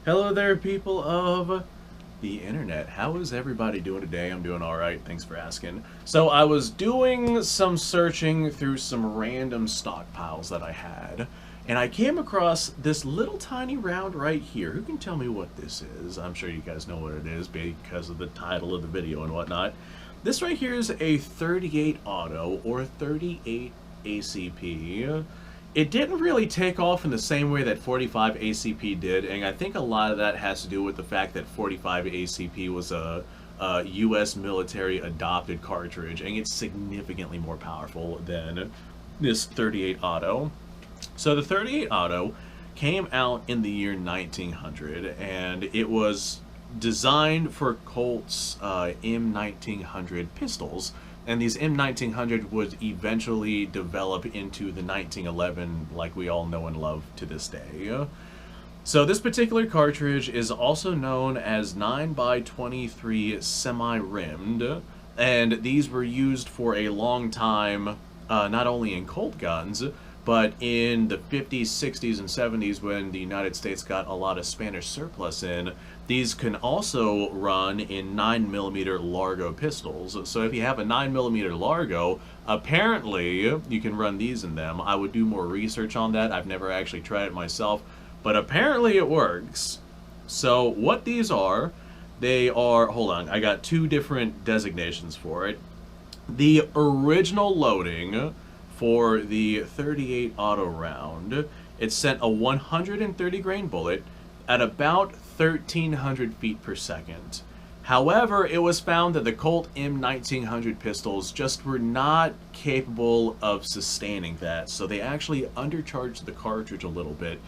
Hello there, people of the internet. How is everybody doing today? I'm doing all right. Thanks for asking. So I was doing some searching through some random stockpiles that I had, and I came across this little tiny round right here. Who can tell me what this is? I'm sure you guys know what it is because of the title of the video and whatnot. This right here is a 38 auto or 38 ACP. It didn't really take off in the same way that 45 ACP did, and I think a lot of that has to do with the fact that 45 ACP was a U.S. military adopted cartridge, and it's significantly more powerful than this 38 auto. So the 38 auto came out in the year 1900, and it was designed for Colt's M1900 pistols, and these M1900 would eventually develop into the 1911 like we all know and love to this day. So this particular cartridge is also known as 9x23 semi-rimmed, and these were used for a long time, not only in Colt guns, but in the 50s, 60s, and 70s when the United States got a lot of Spanish surplus in, these can also run in 9mm Largo pistols. So if you have a 9mm Largo, apparently you can run these in them. I would do more research on that. I've never actually tried it myself, but apparently it works. So what these are, they are, hold on, I got two different designations for it. The original loading for the 38 auto round, it sent a 130 grain bullet at about 1,300 feet per second. However, it was found that the Colt M1900 pistols just were not capable of sustaining that, so they actually undercharged the cartridge a little bit.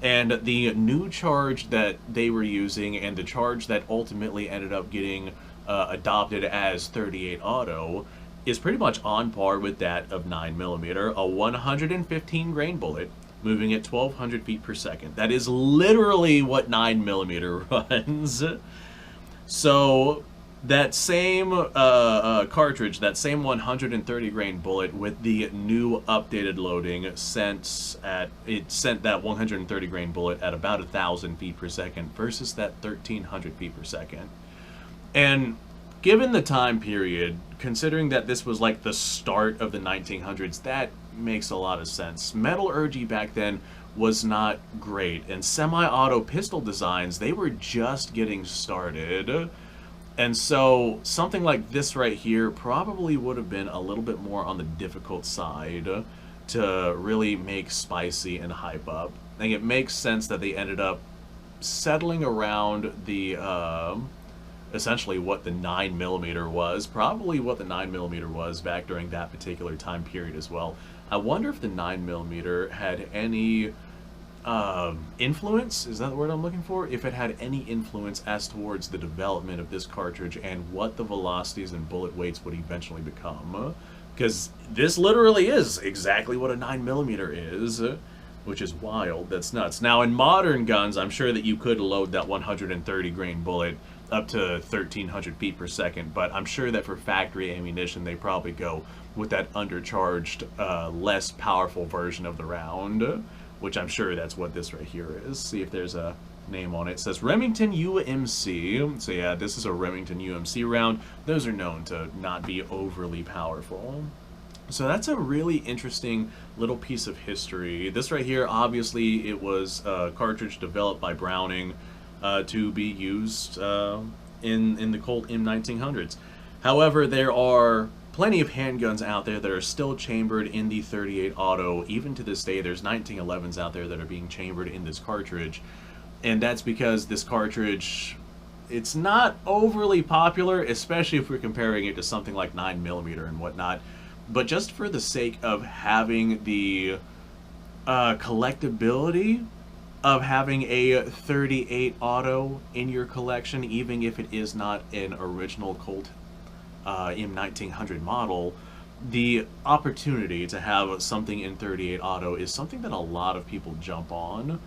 And the new charge that they were using and the charge that ultimately ended up getting adopted as 38 auto is pretty much on par with that of 9mm, a 115 grain bullet moving at 1,200 feet per second. That is literally what 9mm runs. So that same cartridge, that same 130 grain bullet with the new updated loading sent that 130 grain bullet at about 1,000 feet per second versus that 1,300 feet per second. And given the time period, considering that this was like the start of the 1900s, that makes a lot of sense. Metallurgy back then was not great, and semi-auto pistol designs, they were just getting started. And so something like this right here probably would have been a little bit more on the difficult side to really make spicy and hype up. I think it makes sense that they ended up settling around the essentially what the 9mm was, probably what the 9mm was back during that particular time period as well. I wonder if the 9mm had any influence, is that the word I'm looking for? If it had any influence as towards the development of this cartridge and what the velocities and bullet weights would eventually become. Because this literally is exactly what a 9mm is, which is wild. That's nuts. Now, in modern guns, I'm sure that you could load that 130 grain bullet up to 1,300 feet per second, but I'm sure that for factory ammunition, they probably go with that undercharged, less powerful version of the round, which I'm sure that's what this right here is. See if there's a name on it. It says Remington UMC. So yeah, this is a Remington UMC round. Those are known to not be overly powerful. So that's a really interesting little piece of history. This right here, obviously, it was a cartridge developed by Browning to be used in the Colt M1900s. However, there are plenty of handguns out there that are still chambered in the 38 auto. Even to this day, there's 1911s out there that are being chambered in this cartridge. And that's because this cartridge, it's not overly popular, especially if we're comparing it to something like 9mm and whatnot. But just for the sake of having the collectability of having a 38 auto in your collection, even if it is not an original Colt M1900 model, the opportunity to have something in 38 auto is something that a lot of people jump on.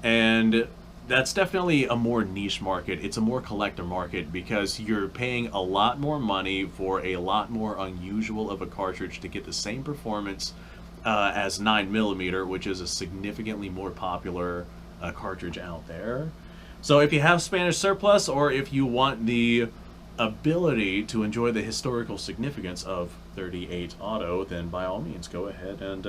And that's definitely a more niche market. It's a more collector market because you're paying a lot more money for a lot more unusual of a cartridge to get the same performance as 9mm, which is a significantly more popular cartridge out there. So if you have Spanish surplus, or if you want the ability to enjoy the historical significance of 38 auto, then by all means go ahead and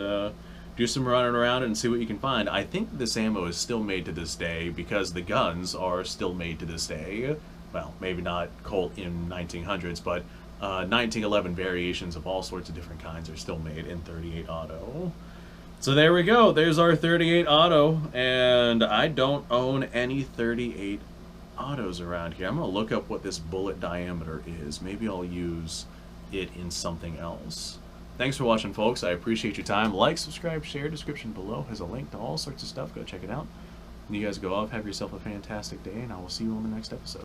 do some running around and see what you can find. I think this ammo is still made to this day because the guns are still made to this day. Well, maybe not Colt in 1900s, but 1911 variations of all sorts of different kinds are still made in 38 auto. So there we go. There's our 38 auto, and I don't own any 38 autos around here. I'm going to look up what this bullet diameter is. Maybe I'll use it in something else. Thanks for watching, folks. I appreciate your time. Like, subscribe, share. Description below has a link to all sorts of stuff. Go check it out. And you guys go off. Have yourself a fantastic day, and I will see you on the next episode.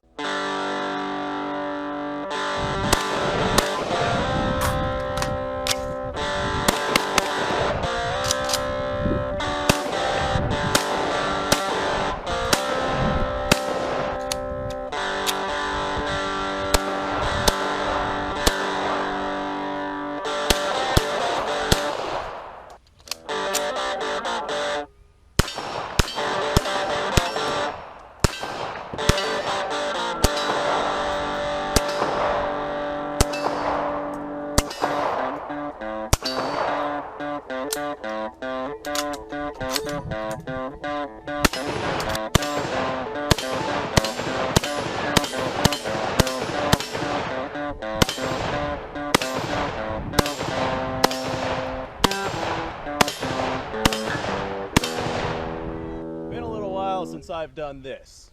Been a little while since I've done this.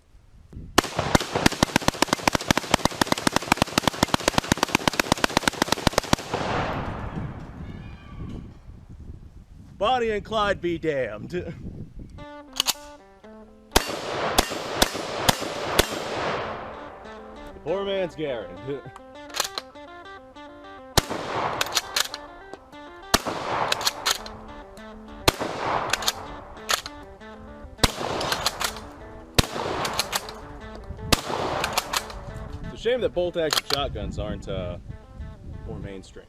Bonnie and Clyde be damned. The poor man's Garrett. It's a shame that bolt-action shotguns aren't more mainstream.